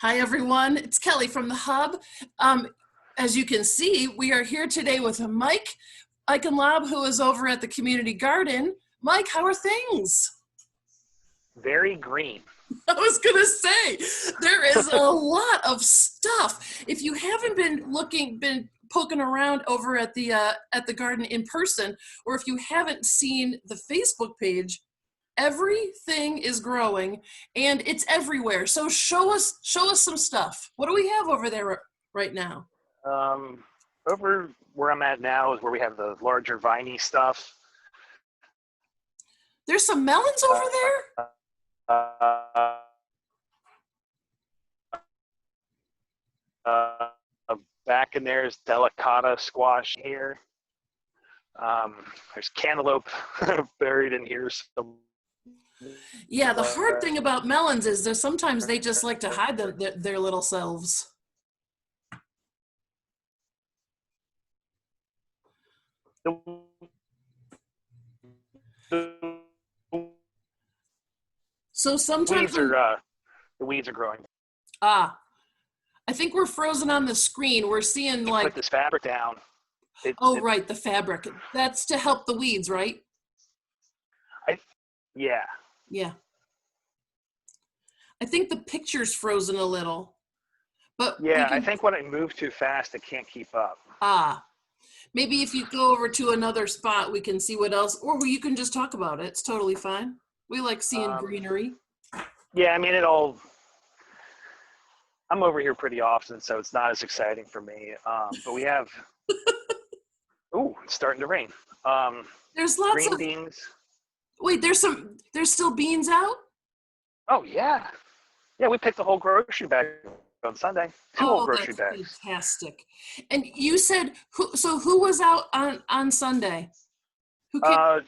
Hi, everyone. It's Kelly from the Hub. As you can see, we are here today with Mike Eichenlaub, who is over at the Community Garden. Mike, how are things? Very green. I was going to say, there is a lot of stuff. If you haven't been poking around over at the garden in person, or if you haven't seen the Facebook page, everything is growing and it's everywhere. So show us some stuff. What do we have over there right now? Over where I'm at now is where we have the larger viney stuff. There's some melons over there? Back in there is delicata squash here. There's cantaloupe buried in here. Yeah, the hard thing about melons is that sometimes they just like to hide their little selves. So sometimes the weeds are growing. I think we're frozen on the screen. We're seeing like put this fabric down. Right, the fabric. That's to help the weeds, right? Yeah. Yeah. I think the picture's frozen a little. But yeah, I think when I move too fast, it can't keep up. Maybe if you go over to another spot, we can see what else, or you can just talk about it. It's totally fine. We like seeing greenery. Yeah, I mean, I'm over here pretty often, so it's not as exciting for me. But we have, it's starting to rain. There's lots green of beans. Wait, there's still beans out? Oh, yeah. Yeah, we picked the whole grocery bag on Sunday. Two whole grocery bags. Fantastic. And you said, who was out on Sunday? Who came?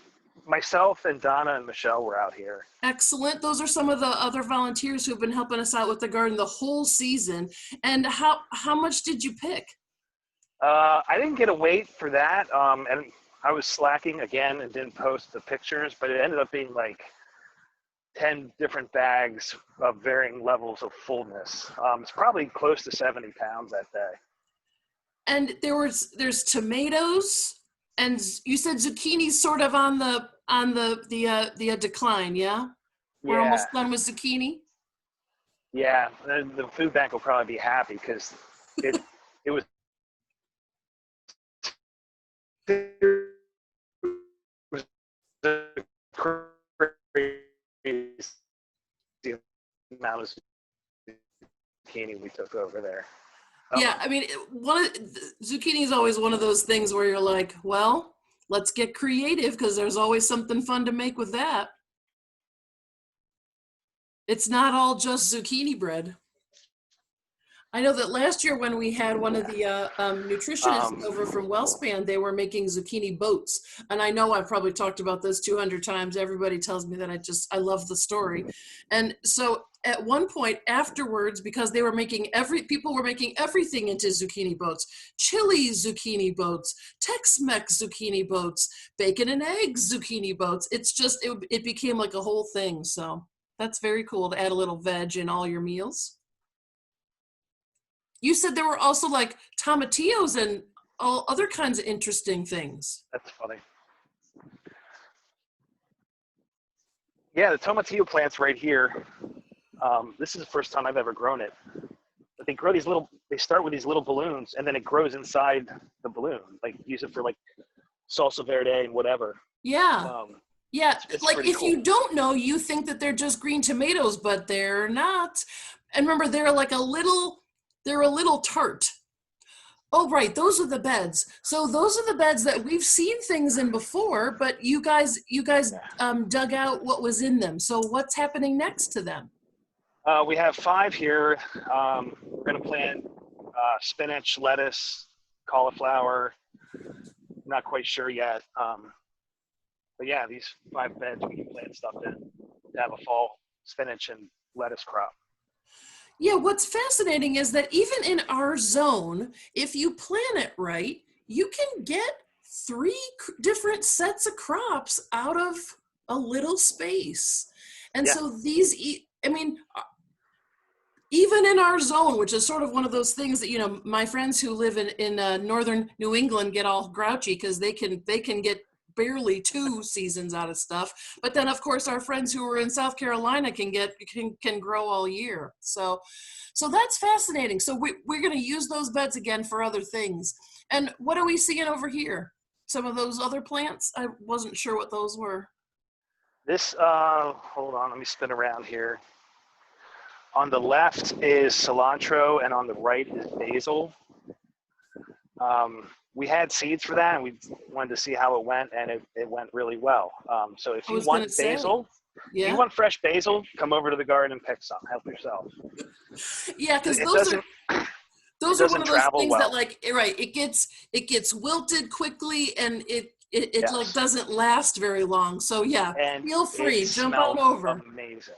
Myself and Donna and Michelle were out here. Excellent. Those are some of the other volunteers who've been helping us out with the garden the whole season. And how much did you pick? I didn't get a weight for that. And I was slacking again and didn't post the pictures, but it ended up being like 10 different bags of varying levels of fullness. It's probably close to 70 pounds that day. And there's tomatoes, and you said zucchini's sort of on the decline, yeah? We're almost done with zucchini? Yeah, the food bank will probably be happy because it was the crazy amount of zucchini we took over there. Yeah, I mean, zucchini is always one of those things where you're like, well, let's get creative because there's always something fun to make with that. It's not all just zucchini bread. I know that last year when we had one of the nutritionists over from Wellspan, they were making zucchini boats. And I know I've probably talked about this 200 times. Everybody tells me that I love the story. And so at one point afterwards, because they were people were making everything into zucchini boats, chili zucchini boats, Tex-Mex zucchini boats, bacon and eggs zucchini boats. It's just, it became like a whole thing. So that's very cool to add a little veg in all your meals. You said there were also like tomatillos and all other kinds of interesting things. That's funny. Yeah, the tomatillo plant's right here. This is the first time I've ever grown it. But they start with these little balloons and then it grows inside the balloon. Like use it for like salsa verde and whatever. Yeah. Yeah, it's like if cool. You don't know, you think that they're just green tomatoes, but they're not. And remember, they're a little tart. Oh, right. Those are the beds. So those are the beds that we've seen things in before, but you guys dug out what was in them. So what's happening next to them? We have 5 here. We're going to plant spinach, lettuce, cauliflower. Not quite sure yet. But yeah, these 5 beds we can plant stuff in to have a fall spinach and lettuce crop. Yeah, what's fascinating is that even in our zone, if you plan it right, you can get 3 different sets of crops out of a little space. And so these, I mean, even in our zone, which is sort of one of those things that, you know, my friends who live in northern New England get all grouchy because they can get barely 2 seasons out of stuff. But then of course our friends who are in South Carolina can grow all year. So that's fascinating. So we're going to use those beds again for other things. And what are we seeing over here? Some of those other plants? I wasn't sure what those were. This, hold on, let me spin around here. On the left is cilantro, and on the right is basil. We had seeds for that, and we wanted to see how it went, and it went really well. So if I you was going want to say, basil, if yeah. you want fresh basil, come over to the garden and pick some. Help yourself. Yeah, because It those are doesn't it those are one doesn't of those travel things that, well. like, right, it gets wilted quickly, and it like Yes, doesn't last very long. So yeah, and feel it free, jump on smells over. amazing.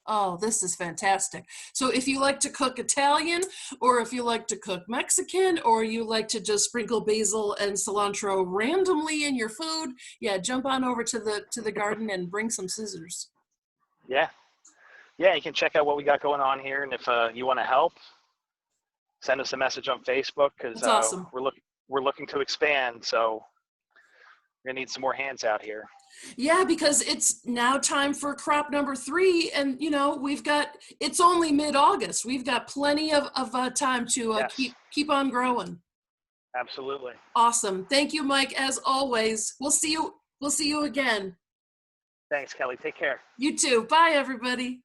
Oh, this is fantastic. So if you like to cook Italian, or if you like to cook Mexican, or you like to just sprinkle basil and cilantro randomly in your food, yeah, jump on over to the garden and bring some scissors. Yeah, yeah. You can check out what we got going on here, and if you want to help, send us a message on Facebook because That's awesome. we're looking to expand. So we're gonna need some more hands out here. Yeah, because it's now time for crop number 3, and you know it's only mid-August. We've got plenty of time to Yes, keep on growing. absolutely. Awesome. Thank you, Mike. As always, we'll see you again. Thanks, Kelly. Take care. You too. Bye, everybody.